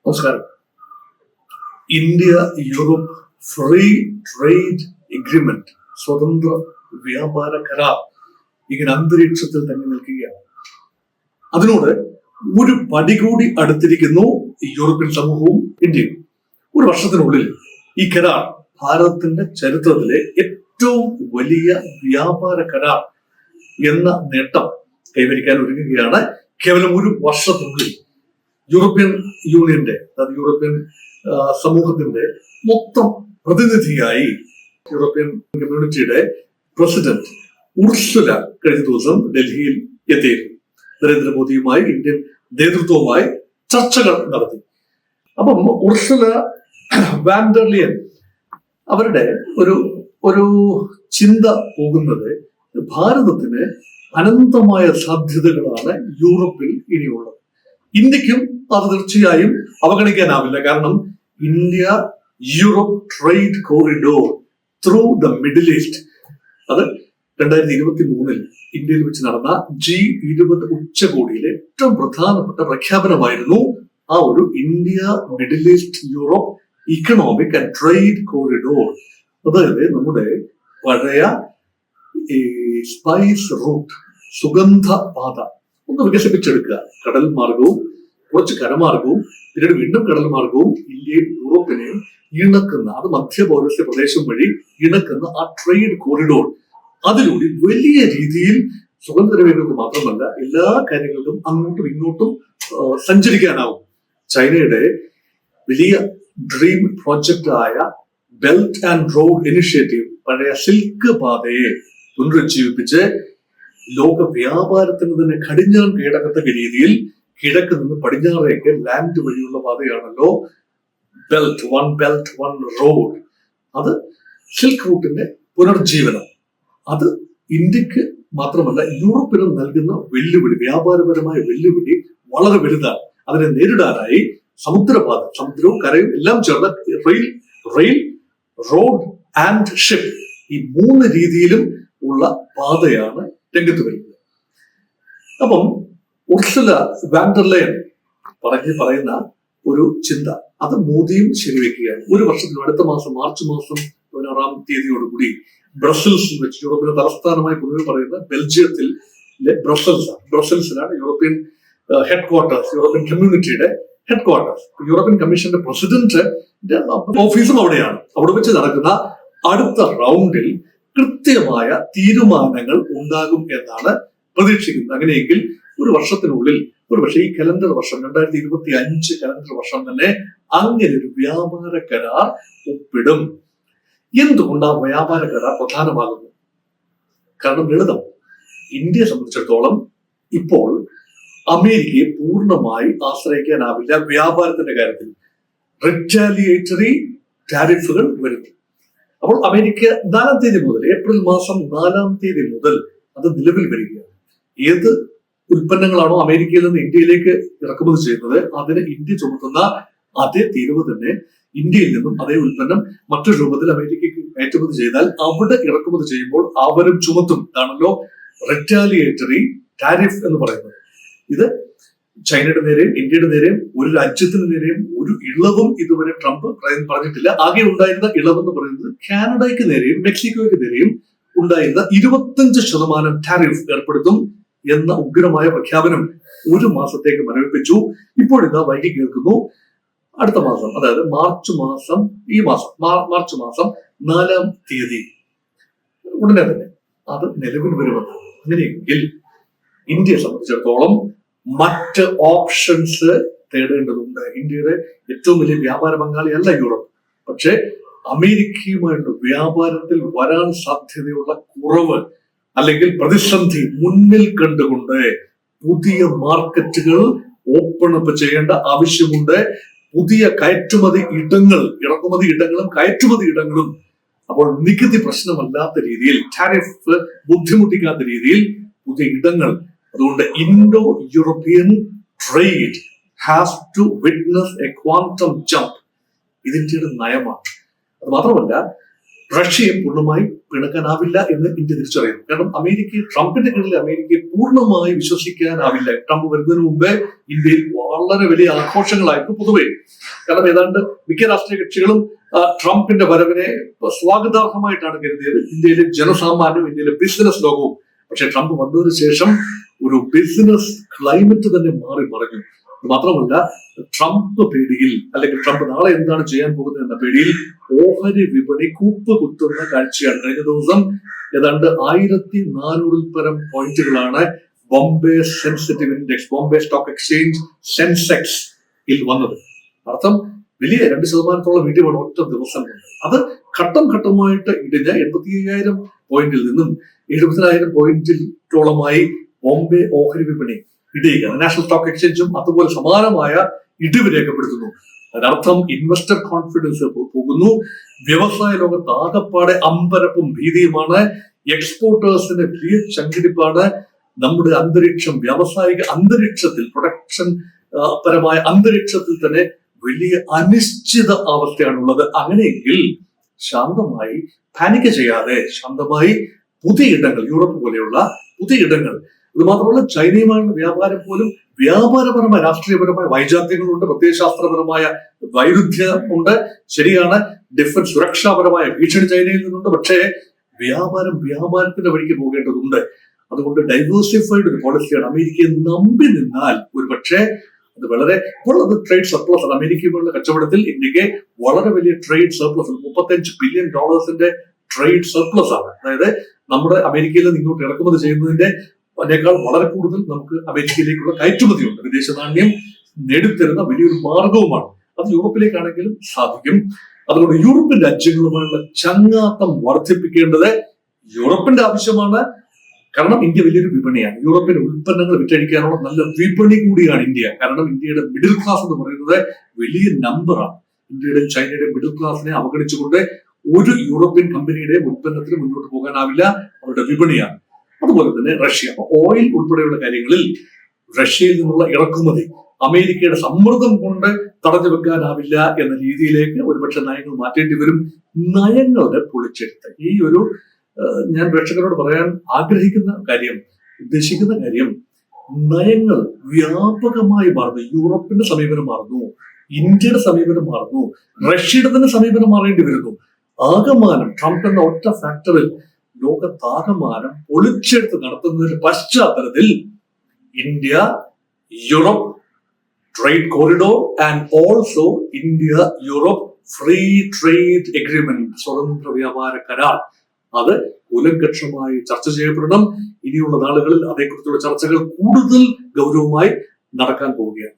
നമസ്കാരം. India Europe free trade agreement, സ്വതന്ത്ര വ്യാപാര കരാർ ഇങ്ങനെ അന്തരീക്ഷത്തിൽ തന്നെ നിൽക്കുകയാണ്. അതിനോട് ഒരു പടി കൂടി അടുത്തിരിക്കുന്നു യൂറോപ്യൻ സമൂഹവും ഇന്ത്യയും. ഒരു വർഷത്തിനുള്ളിൽ ഈ കരാർ ഭാരതത്തിന്റെ ചരിത്രത്തിലെ ഏറ്റവും വലിയ വ്യാപാര കരാർ എന്ന നേട്ടം കൈവരിക്കാൻ ഒരുങ്ങുകയാണ്. കേവലം ഒരു വർഷത്തിനുള്ളിൽ യൂറോപ്യൻ യൂണിയന്റെ, അതായത് യൂറോപ്യൻ സമൂഹത്തിന്റെ മൊത്തം പ്രതിനിധിയായി യൂറോപ്യൻ കമ്മ്യൂണിറ്റിയുടെ പ്രസിഡന്റ് ഉർസുല കഴിഞ്ഞ ദിവസം ഡൽഹിയിൽ എത്തിയിരുന്നു. നരേന്ദ്രമോദിയുമായി ഇന്ത്യൻ നേതൃത്വവുമായി ചർച്ചകൾ നടത്തി. അപ്പം ഉർസുല വാൻഡർലിയൻ അവരുടെ ഒരു ചിന്ത പോകുന്നത് ഭാരതത്തിന് അനന്തമായ സാധ്യതകളാണ് യൂറോപ്പിൽ ഇനിയുള്ളത്. ഇന്ത്യക്കും അത് തീർച്ചയായും അവഗണിക്കാനാവില്ല. കാരണം India Europe trade corridor through the middle east, അത് 2023 ഇന്ത്യയിൽ വെച്ച് നടന്ന G20 ഉച്ചകോടിയിലെ ഏറ്റവും പ്രധാനപ്പെട്ട പ്രഖ്യാപനമായിരുന്നു ആ ഒരു India middle east Europe economic and trade corridor. അതായത് നമ്മുടെ പഴയ സ്പൈസ് റൂട്ട്, സുഗന്ധ പാത ഒന്ന് വികസിപ്പിച്ചെടുക്കുക. കടൽ മാർഗവും കുറച്ച് കരമാർഗവും പിന്നീട് വീണ്ടും കടൽ മാർഗവും ഇന്ത്യയും യൂറോപ്പിനെയും ഇണക്കുന്ന, അത് മധ്യപൗരസ്ത്യ പ്രദേശം വഴി ഇണക്കുന്ന ആ ട്രേഡ് കോറിഡോർ, അതിലൂടെ വലിയ രീതിയിൽ സുഗന്ധദ്രവ്യങ്ങൾക്ക് മാത്രമല്ല എല്ലാ കാര്യങ്ങൾക്കും അങ്ങോട്ടും ഇങ്ങോട്ടും സഞ്ചരിക്കാനാവും. ചൈനയുടെ വലിയ ഡ്രീം പ്രോജക്റ്റ് ആയ ബെൽറ്റ് ആൻഡ് റോഡ് ഇനിഷ്യേറ്റീവ്, പഴയ സിൽക്ക് പാതയെ പുനരുജ്ജീവിപ്പിച്ച് ലോക വ്യാപാരത്തിന് തന്നെ കടിഞ്ഞാൻ കീഴടക്കത്തക്ക രീതിയിൽ കിഴക്ക് നിന്ന് പടിഞ്ഞാറേക്ക് ലാൻഡ് വഴിയുള്ള പാതയാണല്ലോ ബെൽറ്റ് വൺ റോഡ്. അത് സിൽക്ക് റൂട്ടിന്റെ പുനർജീവനം, അത് ഇന്ത്യക്ക് മാത്രമല്ല യൂറോപ്പിനും നൽകുന്ന വെല്ലുവിളി, വ്യാപാരപരമായ വെല്ലുവിളി വളരെ വലുതാണ്. അതിനെ നേരിടാനായി സമുദ്രപാത, സമുദ്രവും കരയും എല്ലാം ചേർന്ന റെയിൽ, റോഡ് ആൻഡ് ഷിപ്പ്, ഈ 3 രീതിയിലും ഉള്ള പാതയാണ് രംഗത്ത് വരുന്നത്. അപ്പം ഉർസുല വാൻഡർലയൻ പറയുന്ന ഒരു ചിന്ത, അത് മോദിയും ശരിവെക്കുകയാണ്. ഒരു വർഷത്തിലും അടുത്ത മാസം മാർച്ച് മാസം 16-ാം തീയതിയോടുകൂടി ബ്രസൽസിൽ വെച്ച്, യൂറോപ്പിന്റെ തലസ്ഥാനമായി പൊതുവെ പറയുന്ന ബെൽജിയത്തിലെ ബ്രസൽസിലാണ് യൂറോപ്യൻ ഹെഡ് ക്വാർട്ടേഴ്സ്, യൂറോപ്യൻ കമ്മ്യൂണിറ്റിയുടെ ഹെഡ് ക്വാർട്ടേഴ്സ്. യൂറോപ്യൻ കമ്മീഷന്റെ പ്രസിഡന്റിന്റെ ഓഫീസും അവിടെയാണ്. അവിടെ വെച്ച് നടക്കുന്ന അടുത്ത റൗണ്ടിൽ കൃത്യമായ തീരുമാനങ്ങൾ ഉണ്ടാകും എന്നാണ് പ്രതീക്ഷിക്കുന്നത്. അങ്ങനെയെങ്കിൽ ഒരു വർഷത്തിനുള്ളിൽ, ഒരുപക്ഷെ ഈ കലണ്ടർ വർഷം 2025 കലണ്ടർ വർഷം തന്നെ അങ്ങനെ ഒരു വ്യാപാര കരാർ ഒപ്പിടും. എന്തുകൊണ്ട് ആ വ്യാപാര കരാർ പ്രധാനമാകുന്നു? കാരണം ലളിതം. ഇന്ത്യയെ സംബന്ധിച്ചിടത്തോളം ഇപ്പോൾ അമേരിക്കയെ പൂർണ്ണമായി ആശ്രയിക്കാനാവില്ല വ്യാപാരത്തിന്റെ കാര്യത്തിൽ. റിറ്റാലിയേറ്ററി ടാരിഫുകൾ വരുന്നു. അപ്പോൾ അമേരിക്ക 4-ാം തീയതി മുതൽ, ഏപ്രിൽ മാസം 4-ാം തീയതി മുതൽ അത് നിലവിൽ വരികയാണ്. ഏത് ഉൽപ്പന്നങ്ങളാണോ അമേരിക്കയിൽ നിന്ന് ഇന്ത്യയിലേക്ക് ഇറക്കുമതി ചെയ്യുന്നത്, അതിന് ഇന്ത്യ ചുമത്തുന്ന അതേ തീരുവ തന്നെ ഇന്ത്യയിൽ നിന്നും അതേ ഉൽപ്പന്നം മറ്റൊരു രൂപത്തിൽ അമേരിക്കയ്ക്ക് കയറ്റുമതി ചെയ്താൽ അവിടെ ഇറക്കുമതി ചെയ്യുമ്പോൾ അവരും ചുമത്തും. ഇതാണല്ലോ റിറ്റാലിയേറ്ററി ടാരിഫ് എന്ന് പറയുന്നത്. ഇത് ചൈനയുടെ നേരെയും ഇന്ത്യയുടെ നേരെയും ഒരു രാജ്യത്തിന് നേരെയും ഒരു ഇളവും ഇതുവരെ ട്രംപ് പറഞ്ഞിട്ടില്ല. ആകെ ഉണ്ടായിരുന്ന ഇളവെന്ന് പറയുന്നത് കാനഡയ്ക്ക് നേരെയും മെക്സിക്കോയ്ക്ക് നേരെയും ഉണ്ടായിരുന്ന 25% ടാരിഫ് ഏർപ്പെടുത്തും എന്ന ഉഗ്രമായ പ്രഖ്യാപനം ഒരു മാസത്തേക്ക് മരവിപ്പിച്ചു. ഇപ്പോഴിതാ വൈകി കേൾക്കുന്നു അടുത്ത മാസം, അതായത് മാർച്ച് മാസം 4-ാം തീയതി ഉടനെ തന്നെ അത് നിലവിൽ വരുമെന്ന്. അങ്ങനെയെങ്കിൽ ഇന്ത്യയെ സംബന്ധിച്ചിടത്തോളം മറ്റ് ഓപ്ഷൻസ് തേടേണ്ടതുണ്ട്. ഇന്ത്യയുടെ ഏറ്റവും വലിയ വ്യാപാര പങ്കാളിയല്ല യൂറോപ്പ്. പക്ഷേ അമേരിക്കയുമായിട്ടുള്ള വ്യാപാരത്തിൽ വരാൻ സാധ്യതയുള്ള കുറവ് അല്ലെങ്കിൽ പ്രതിസന്ധി മുന്നിൽ കണ്ടുകൊണ്ട് പുതിയ മാർക്കറ്റുകൾ ഓപ്പൺ അപ്പ് ചെയ്യേണ്ട ആവശ്യമുണ്ട്. പുതിയ കയറ്റുമതി ഇടങ്ങൾ, ഇറക്കുമതി ഇടങ്ങളും കയറ്റുമതി ഇടങ്ങളും, അപ്പോൾ നികുതി പ്രശ്നമല്ലാത്ത രീതിയിൽ, ടാരിഫ് ബുദ്ധിമുട്ടിക്കാത്ത രീതിയിൽ പുതിയ ഇടങ്ങൾ. അതുകൊണ്ട് Indo European trade has to witness a quantum jump. ഇത് ഇന്ത്യയുടെ നയമാണ്. അത് മാത്രമല്ല, റഷ്യയും പൂർണ്ണമായി പിണക്കാനാവില്ല എന്ന് ഇന്ത്യ തിരിച്ചറിയുന്നു. കാരണം ട്രംപിന്റെ കീഴിൽ അമേരിക്കയെ പൂർണ്ണമായി വിശ്വസിക്കാനാവില്ല. ട്രംപ് വരുന്നതിന് മുമ്പേ ഇന്ത്യയിൽ വളരെ വലിയ ആഘോഷങ്ങളായിരുന്നു പൊതുവെ. കാരണം ഏതാണ്ട് മിക്ക രാഷ്ട്രീയ കക്ഷികളും ട്രംപിന്റെ വരവിനെ സ്വാഗതാർഹമായിട്ടാണ് കരുതിയത്, ഇന്ത്യയിലെ ജനസാമാന്യവും ഇന്ത്യയിലെ ബിസിനസ് ലോകവും. പക്ഷെ ട്രംപ് വന്നതിന് ശേഷം ഒരു ബിസിനസ് ക്ലൈമറ്റ് തന്നെ മാറി മറിഞ്ഞു. മാത്രമല്ല, ട്രംപ് പേടിയിൽ, അല്ലെങ്കിൽ ട്രംപ് നാളെ എന്താണ് ചെയ്യാൻ പോകുന്നത് എന്ന പേടിയിൽ ഓഹരി വിപണി കൂപ്പ് കുത്തുന്ന കാഴ്ചയാണ്. കഴിഞ്ഞ ദിവസം ഏതാണ്ട് 1400 പരം പോയിന്റുകളാണ് Bombay sensitive index, Bombay stock exchange Sensex വന്നത്. അർത്ഥം വലിയ 2% ഇടിവാണ് ഒറ്റ ദിവസം കൊണ്ട്. അത് ഘട്ടം ഘട്ടമായിട്ട് ഇടിഞ്ഞ 85,000 പോയിന്റിൽ നിന്നും 70,000 പോയിന്റിലോളമായി ബോംബെ ഓഹരി വിപണി ഇടിയുകയാണ്. നാഷണൽ സ്റ്റോക്ക് എക്സ്ചേഞ്ചും അതുപോലെ സമാനമായ ഇടിവ് രേഖപ്പെടുത്തുന്നു. അതിനർത്ഥം ഇൻവെസ്റ്റർ കോൺഫിഡൻസ് പോകുന്നു. വ്യവസായ ലോകത്ത് ആകപ്പാടെ അമ്പരപ്പും ഭീതിയുമാണ്. എക്സ്പോർട്ടേഴ്സിന് വലിയ ചങ്കിടിപ്പാണ്. നമ്മുടെ അന്തരീക്ഷം, വ്യാവസായിക അന്തരീക്ഷത്തിൽ, പ്രൊഡക്ഷൻ പരമായ അന്തരീക്ഷത്തിൽ തന്നെ വലിയ അനിശ്ചിത അവസ്ഥയാണുള്ളത്. അങ്ങനെയെങ്കിൽ ശാന്തമായി, പാനിക് ചെയ്യാതെ ശാന്തമായി പുതിയ ഇടങ്ങൾ, യൂറോപ്പ് പോലെയുള്ള പുതിയ ഇടങ്ങൾ, ഇത് മാത്രമല്ല ചൈനയുമായുള്ള വ്യാപാരം പോലും വ്യാപാരപരമായ, രാഷ്ട്രീയപരമായ വൈജാത്യങ്ങളുണ്ട്, പ്രത്യയശാസ്ത്രപരമായ വൈരുദ്ധ്യമുണ്ട്. ശരിയാണ്, ഡിഫൻസ് സുരക്ഷാപരമായ ഭീഷണി ചൈനയിൽ നിന്നുണ്ട്. പക്ഷേ വ്യാപാരത്തിന്റെ വഴിക്ക് പോകേണ്ടതുണ്ട്. അതുകൊണ്ട് ഡൈവേഴ്സിഫൈഡ് ഒരു പോളിസിയാണ്. അമേരിക്കയെ നമ്പി നിന്നാൽ ഒരു പക്ഷേ അത് വളരെ, ഇപ്പോൾ അത് ട്രേഡ് സർപ്ലസ് ആണ്. അമേരിക്കയുമായുള്ള കച്ചവടത്തിൽ ഇന്ത്യക്ക് വളരെ വലിയ trade surplus, $35 billion trade surplus ആണ്. അതായത് നമ്മുടെ അമേരിക്കയിൽ നിന്ന് ഇങ്ങോട്ട് ഇറക്കുമതി ചെയ്യുന്നതിന്റെ അതിനേക്കാൾ വളരെ കൂടുതൽ നമുക്ക് അമേരിക്കയിലേക്കുള്ള കയറ്റുമതിയുണ്ട്. വിദേശ നാണ്യം നേടിത്തരുന്ന വലിയൊരു മാർഗവുമാണ്. അത് യൂറോപ്പിലേക്കാണെങ്കിലും സാധിക്കും. അതുകൊണ്ട് യൂറോപ്യൻ രാജ്യങ്ങളുമായുള്ള ചങ്ങാത്തം വർദ്ധിപ്പിക്കേണ്ടത് യൂറോപ്പിന്റെ ആവശ്യമാണ്. കാരണം ഇന്ത്യ വലിയൊരു വിപണിയാണ്. യൂറോപ്യൻ ഉൽപ്പന്നങ്ങൾ വിറ്റഴിക്കാനുള്ള നല്ല വിപണി കൂടിയാണ് ഇന്ത്യ. കാരണം ഇന്ത്യയുടെ മിഡിൽ ക്ലാസ് എന്ന് പറയുന്നത് വലിയ നമ്പറാണ്. ഇന്ത്യയുടെയും ചൈനയുടെയും മിഡിൽ ക്ലാസിനെ അവഗണിച്ചുകൊണ്ട് ഒരു യൂറോപ്യൻ കമ്പനിയുടെയും ഉൽപ്പന്നത്തിന് മുന്നോട്ട് പോകാനാവില്ല. അവരുടെ വിപണിയാണ്. അതുപോലെ തന്നെ റഷ്യ, ഓയിൽ ഉൾപ്പെടെയുള്ള കാര്യങ്ങളിൽ റഷ്യയിൽ നിന്നുള്ള ഇറക്കുമതി അമേരിക്കയുടെ സമ്മർദ്ദം കൊണ്ട് തടഞ്ഞു വെക്കാനാവില്ല എന്ന രീതിയിലേക്ക് ഒരുപക്ഷെ നയങ്ങൾ മാറ്റേണ്ടി വരും. നയങ്ങളുടെ പൊളിച്ചെടുത്ത് ഞാൻ പ്രേക്ഷകരോട് പറയാൻ ഉദ്ദേശിക്കുന്ന കാര്യം, നയങ്ങൾ വ്യാപകമായി മാറുന്നു. യൂറോപ്പിന്റെ സമീപനം മാറുന്നു, ഇന്ത്യയുടെ സമീപനം മാറുന്നു, റഷ്യയുടെ തന്നെ സമീപനം മാറേണ്ടി വരുന്നു. ആകമാനം ട്രംപ് എന്ന ഒറ്റ ഫാക്ടറിൽ ലോകത്താകമാനം പൊളിച്ചെടുത്ത് നടത്തുന്നതിന്റെ പശ്ചാത്തലത്തിൽ India Europe trade corridor and also India Europe free trade agreement, സ്വതന്ത്ര വ്യാപാര കരാർ, അത് ഉലങ്കക്ഷമായി ചർച്ച ചെയ്യപ്പെടണം. ഇനിയുള്ള നാളുകളിൽ അതേക്കുറിച്ചുള്ള ചർച്ചകൾ കൂടുതൽ ഗൗരവമായി നടക്കാൻ പോവുകയാണ്.